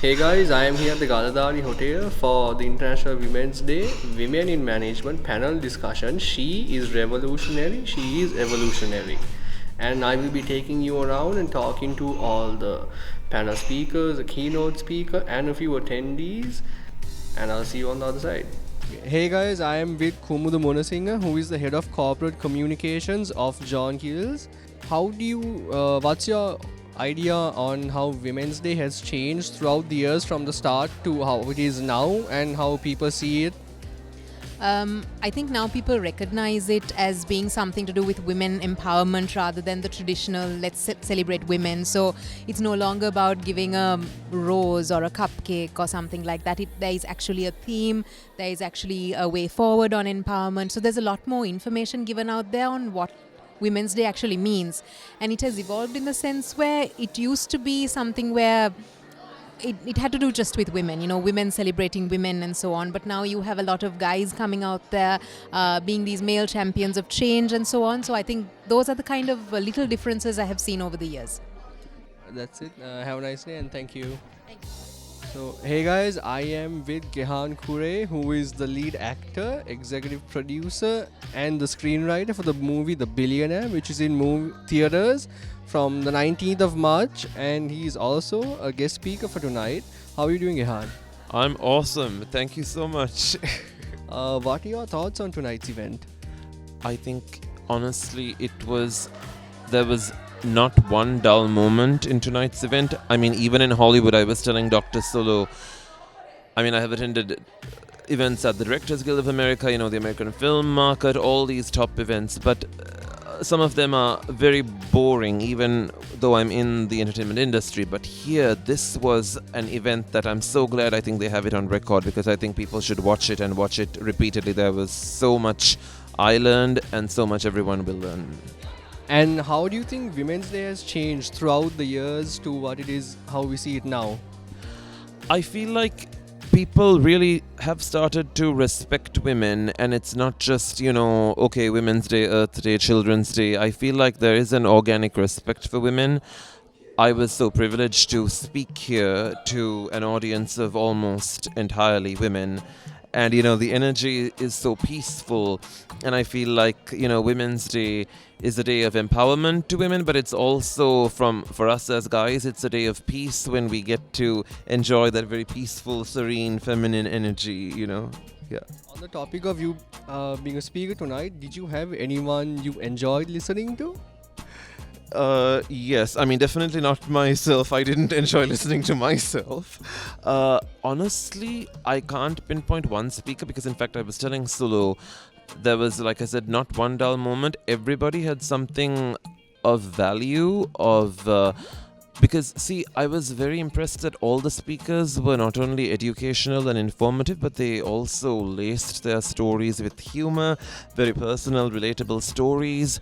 Hey guys, I am here at the Galadari Hotel for the International Women's Day Women in Management panel discussion. She is revolutionary, she is evolutionary. And I will be taking you around and talking to all the panel speakers, the keynote speaker, and a few attendees. And I'll see you on the other side. Hey guys, I am with Kumudu Monasinghe, who is the head of corporate communications of John Keel's. What's your idea on how Women's Day has changed throughout the years from the start to how it is now and how people see it? I think now people recognize it as being something to do with women empowerment rather than the traditional let's celebrate women. So it's no longer about giving a rose or a cupcake or something like that. There is actually a theme, there is actually a way forward on empowerment. So there's a lot more information given out there on what Women's Day actually means. And it has evolved in the sense where it used to be something where it had to do just with women, women celebrating women and so on. But now you have a lot of guys coming out there being these male champions of change and so on. So I think those are the kind of little differences I have seen over the years. That's it. Have a nice day and thank you. So, hey guys, I am with Gehan Kure, who is the lead actor, executive producer, and the screenwriter for the movie The Billionaire, which is in movie theaters from the 19th of March, and he is also a guest speaker for tonight. How are you doing, Gehan? I'm awesome. Thank you so much. What are your thoughts on tonight's event? I think, honestly, there was not one dull moment in tonight's event. I mean, even in Hollywood, I was telling Dr. Solo, I have attended events at the Directors Guild of America, the American Film Market, all these top events, but some of them are very boring, even though I'm in the entertainment industry. But here, this was an event that I'm so glad I think they have it on record, because I think people should watch it and watch it repeatedly. There was so much I learned and so much everyone will learn. And how do you think Women's Day has changed throughout the years to what it is, how we see it now? I feel like people really have started to respect women, and it's not just, okay, Women's Day, Earth Day, Children's Day. I feel like there is an organic respect for women. I was so privileged to speak here to an audience of almost entirely women. And, the energy is so peaceful. And I feel like, Women's Day is a day of empowerment to women, but it's also, for us as guys, it's a day of peace when we get to enjoy that very peaceful, serene, feminine energy, Yeah. On the topic of you being a speaker tonight, did you have anyone you enjoyed listening to? Yes, definitely not myself. I didn't enjoy listening to myself. Honestly, I can't pinpoint one speaker, because in fact I was telling Sulu, there was, like I said, not one dull moment. Everybody had something of value, because, see, I was very impressed that all the speakers were not only educational and informative, but they also laced their stories with humor, very personal, relatable stories.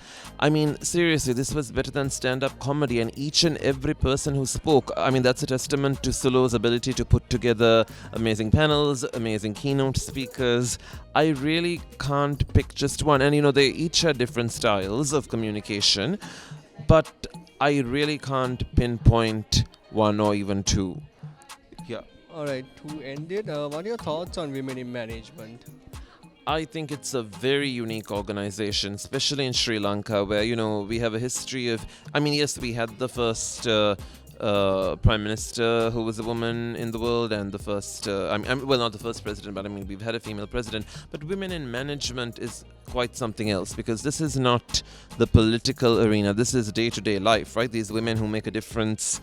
Seriously, this was better than stand-up comedy, and each and every person who spoke, that's a testament to Sulo's ability to put together amazing panels, amazing keynote speakers. I really can't pick just one, and they each had different styles of communication, but I really can't pinpoint one or even two. Yeah. Alright, to end it, what are your thoughts on women in management? I think it's a very unique organization, especially in Sri Lanka, where, we have a history of, yes, we had the first Prime Minister who was a woman in the world, and the first, not the first president, but we've had a female president. But women in management is quite something else, because this is not the political arena. This is day-to-day life, right? These women who make a difference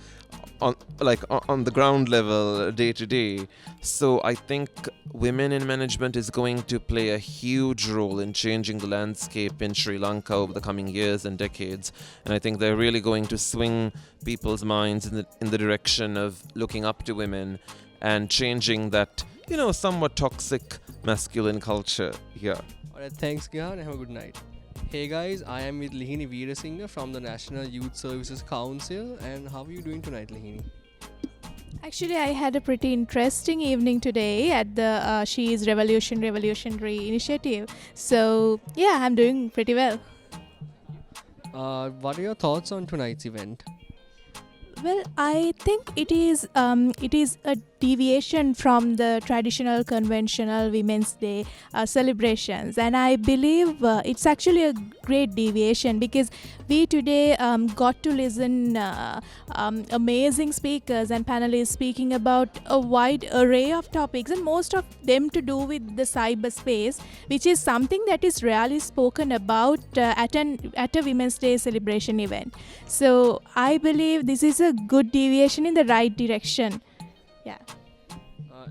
on the ground level, day to day. So I think women in management is going to play a huge role in changing the landscape in Sri Lanka over the coming years and decades. And I think they're really going to swing people's minds in the direction of looking up to women and changing that, somewhat toxic masculine culture. Yeah. Alright, thanks, Gehan, and have a good night. Hey guys, I am with Lihini Veerasinghe from the National Youth Services Council. And how are you doing tonight, Lihini? Actually, I had a pretty interesting evening today at the She is Revolutionary initiative. So, yeah, I'm doing pretty well. What are your thoughts on tonight's event? Well, I think it is a deviation from the traditional conventional Women's Day celebrations, and I believe it's actually a great deviation because we today got to listen amazing speakers and panelists speaking about a wide array of topics, and most of them to do with the cyberspace, which is something that is rarely spoken about at a Women's Day celebration event. So I believe this is a good deviation in the right direction. Yeah.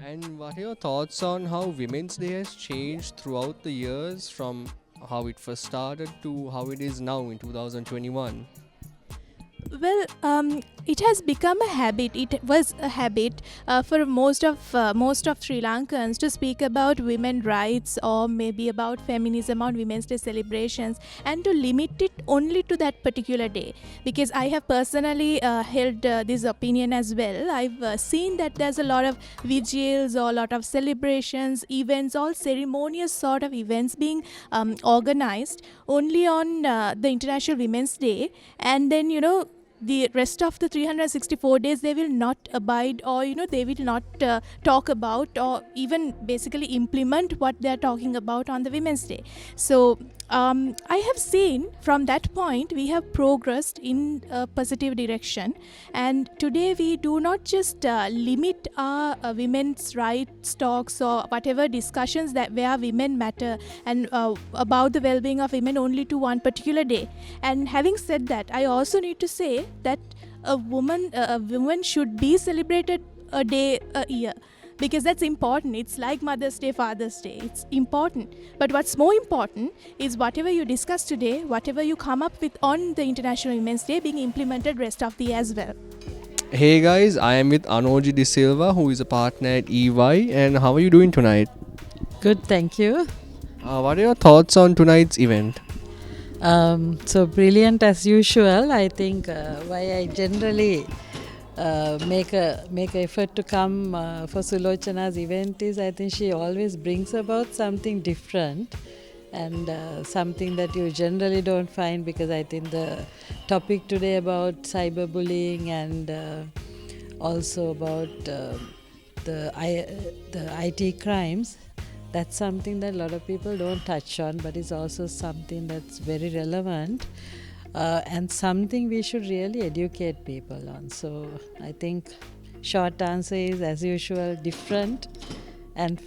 And what are your thoughts on how Women's Day has changed throughout the years from how it first started to how it is now in 2021? Well, it has become a habit. It was a habit for most of Sri Lankans to speak about women rights or maybe about feminism on Women's Day celebrations, and to limit it only to that particular day. Because I have personally held this opinion as well. I've seen that there's a lot of vigils or a lot of celebrations, events, all ceremonious sort of events being organized only on the International Women's Day, and then the rest of the 364 days they will not abide, or they will not talk about or even basically implement what they are talking about on the Women's Day. So I have seen from that point we have progressed in a positive direction, and today we do not just limit our women's rights talks or whatever discussions that where women matter and about the well-being of women only to one particular day. And having said that, I also need to say that a woman should be celebrated a day a year, because that's important. It's like Mother's Day, Father's Day. It's important. But what's more important is whatever you discuss today, whatever you come up with on the International Women's Day being implemented rest of the year as well. Hey guys, I am with Anoji De Silva, who is a partner at EY. And how are you doing tonight? Good, thank you. What are your thoughts on tonight's event? So brilliant as usual. I think why I generally make a effort to come for Sulochana's event is I think she always brings about something different and something that you generally don't find, because I think the topic today about cyberbullying and also about the IT crimes, that's something that a lot of people don't touch on, but it's also something that's very relevant and something we should really educate people on. So I think short answer is, as usual, different and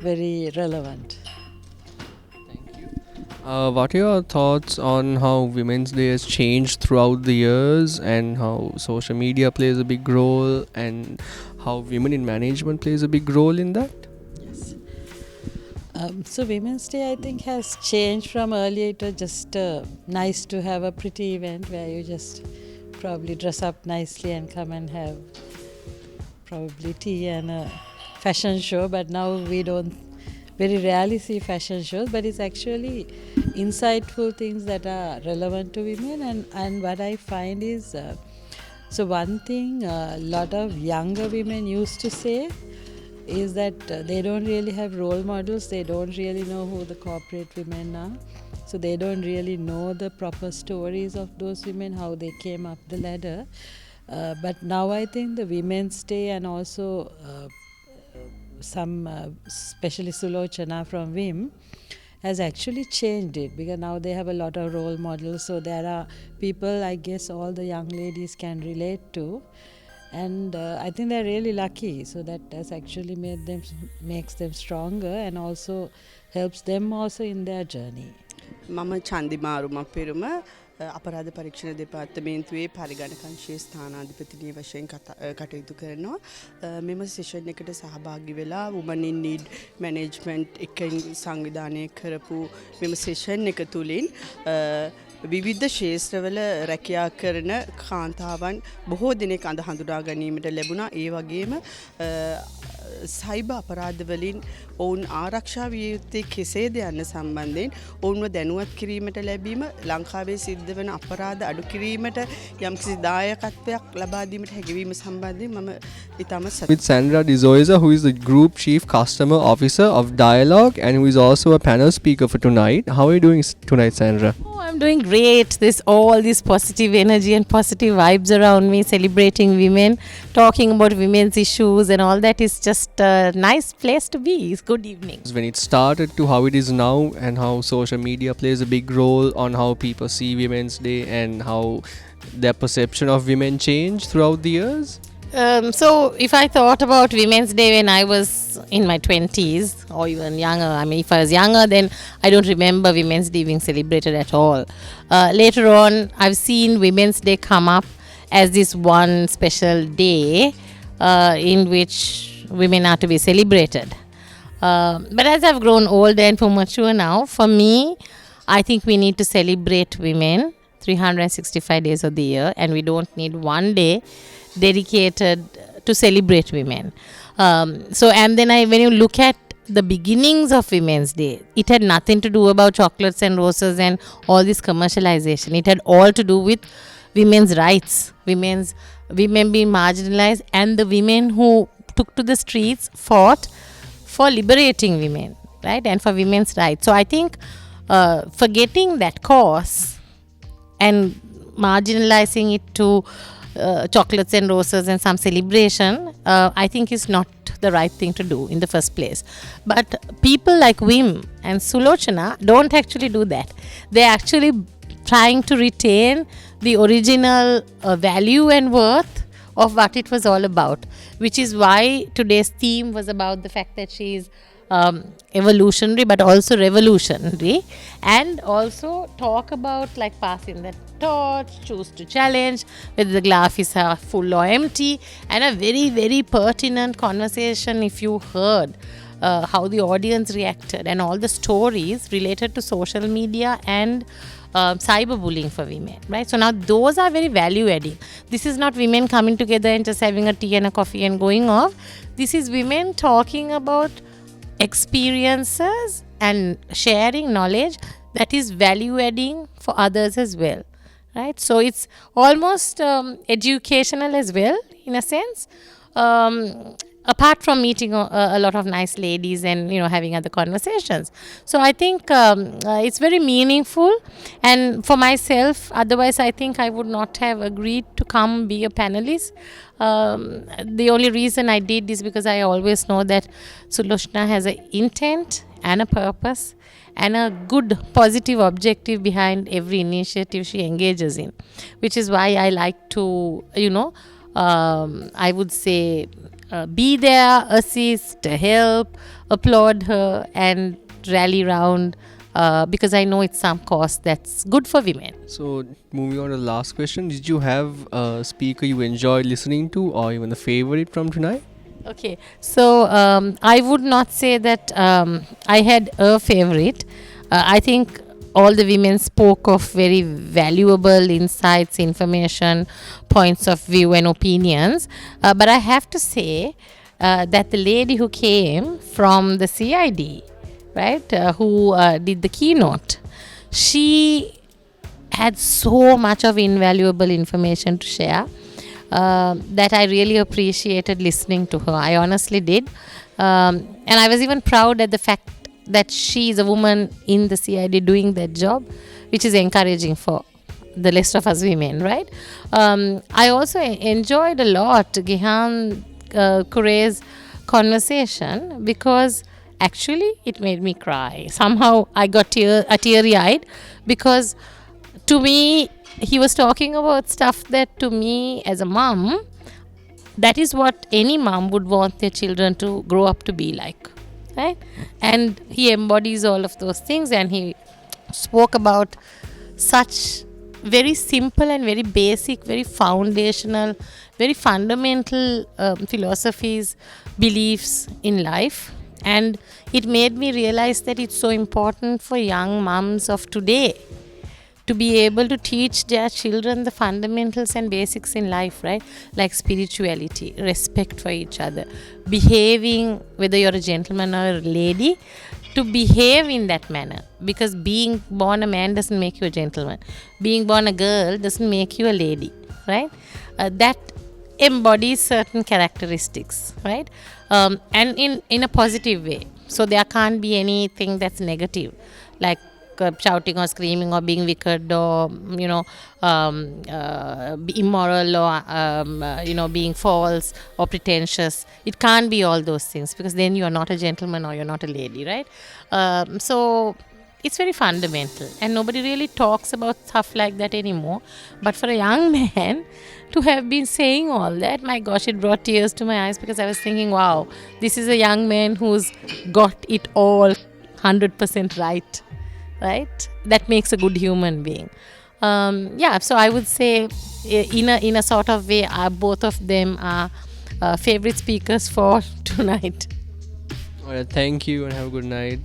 very relevant. What are your thoughts on how Women's Day has changed throughout the years, and how social media plays a big role, and how women in management plays a big role in that? Yes. So Women's Day I think has changed from earlier. It was just nice to have a pretty event where you just probably dress up nicely and come and have probably tea and a fashion show, but now we don't very rarely see fashion shows, but it's actually insightful things that are relevant to women. And what I find is, so one thing a lot of younger women used to say is that they don't really have role models, they don't really know who the corporate women are, so they don't really know the proper stories of those women, how they came up the ladder. But now I think the Women's Day and also some especially Sulochana from WIM has actually changed it, because now they have a lot of role models, so there are people I guess all the young ladies can relate to, and I think they're really lucky. So that has actually makes them stronger and also helps them also in their journey. මම චන්දිමාරුම පෙරුම අපරාධ පරීක්ෂණ දෙපාර්තමේන්තුවේ පරිගණකංශයේ ස්ථානාධිපතිනිය වශයෙන් කටයුතු කරනවා. මෙම session එකට සහභාගී වෙලා Women in Need Management එකෙන් සංවිධානය කරපු මෙම සෙෂන් එක තුලින් විවිධ ශේෂ්ත්‍රවල රැකියා කරන කාන්තාවන් බොහෝ දිනක් අඳ හඳුනා ගැනීමට ලැබුණා. ඒ වගේම සයිබ අපරාධවලින් ඔවුන් ආරක්ෂා විය යුත්තේ කෙසේද යන්න සම්බන්ධයෙන් ඔවුන්ව දැනුවත් කිරීමට ලැබීම ලංකාවේ සිද්ධ වන අපරාධ අඩු කිරීමට යම්කිසි දායකත්වයක් ලබා දීමට හැකියවීම සම්බන්ධයෙන් මම ඉතාමත් With Sandra D'Souza, who is the Group Chief Customer Officer of Dialog and who is also a panel speaker for tonight. How are you doing tonight, Sandra? Oh, I'm doing great. There's all this positive energy and positive vibes around me, celebrating women, talking about women's issues and all that is just a nice place to be. It's good evening. When it started to how it is now and how social media plays a big role on how people see Women's Day and how their perception of women change throughout the years? So if I thought about Women's Day when I was in my 20s or even younger, I mean if I was younger then I don't remember Women's Day being celebrated at all. Later on I've seen Women's Day come up as this one special day in which women are to be celebrated. But as I've grown older and more mature now, for me, I think we need to celebrate women 365 days of the year and we don't need one day dedicated to celebrate women. And then when you look at the beginnings of Women's Day, it had nothing to do about chocolates and roses and all this commercialization. It had all to do with women's rights, women being marginalized, and the women who took to the streets fought for liberating women, right, and for women's rights. So I think forgetting that cause and marginalizing it to chocolates and roses and some celebration, I think is not the right thing to do in the first place. But people like Wim and Sulochana don't actually do that. They're actually trying to retain the original value and worth of what it was all about, which is why today's theme was about the fact that she is evolutionary but also revolutionary, and also talk about like passing the torch, choose to challenge whether the glass is half full or empty, and a very very pertinent conversation if you heard how the audience reacted and all the stories related to social media and cyberbullying for women, right? So now those are very value adding. This is not women coming together and just having a tea and a coffee and going off. This is women talking about experiences and sharing knowledge that is value adding for others as well, right? So it's almost educational as well in a sense, apart from meeting a lot of nice ladies and having other conversations. So I think it's very meaningful, and for myself, otherwise I think I would not have agreed to come be a panelist. The only reason I did is because I always know that Sulochana has an intent and a purpose and a good positive objective behind every initiative she engages in, which is why I like to I would say be there, assist, help, applaud her and rally round because I know it's some cause that's good for women. So moving on to the last question, did you have a speaker you enjoyed listening to or even a favorite from tonight? Okay, so I would not say that I had a favorite. I think all the women spoke of very valuable insights, information, points of view and opinions. But I have to say that the lady who came from the CID, right, who did the keynote, she had so much of invaluable information to share that I really appreciated listening to her. I honestly did. And I was even proud at the fact that she is a woman in the CID doing that job, which is encouraging for the rest of us women, right? I also enjoyed a lot Gihan Kure's conversation because actually it made me cry. Somehow I got teary-eyed because to me he was talking about stuff that to me as a mom, that is what any mom would want their children to grow up to be like, right? And he embodies all of those things, and he spoke about such very simple and very basic, very foundational, very fundamental philosophies, beliefs in life. And it made me realize that it's so important for young moms of today to be able to teach their children the fundamentals and basics in life, right? Like spirituality, respect for each other, behaving, whether you're a gentleman or a lady, to behave in that manner. Because being born a man doesn't make you a gentleman. Being born a girl doesn't make you a lady, right? That embodies certain characteristics, right? And in a positive way. So there can't be anything that's negative, like shouting or screaming or being wicked or immoral or being false or pretentious. It can't be all those things, because then you are not a gentleman or you're not a lady, right? So it's very fundamental, and nobody really talks about stuff like that anymore. But for a young man to have been saying all that, my gosh, it brought tears to my eyes, because I was thinking, wow, this is a young man who's got it all 100% right? That makes a good human being. So I would say in a sort of way, both of them are favorite speakers for tonight. Alright, thank you and have a good night.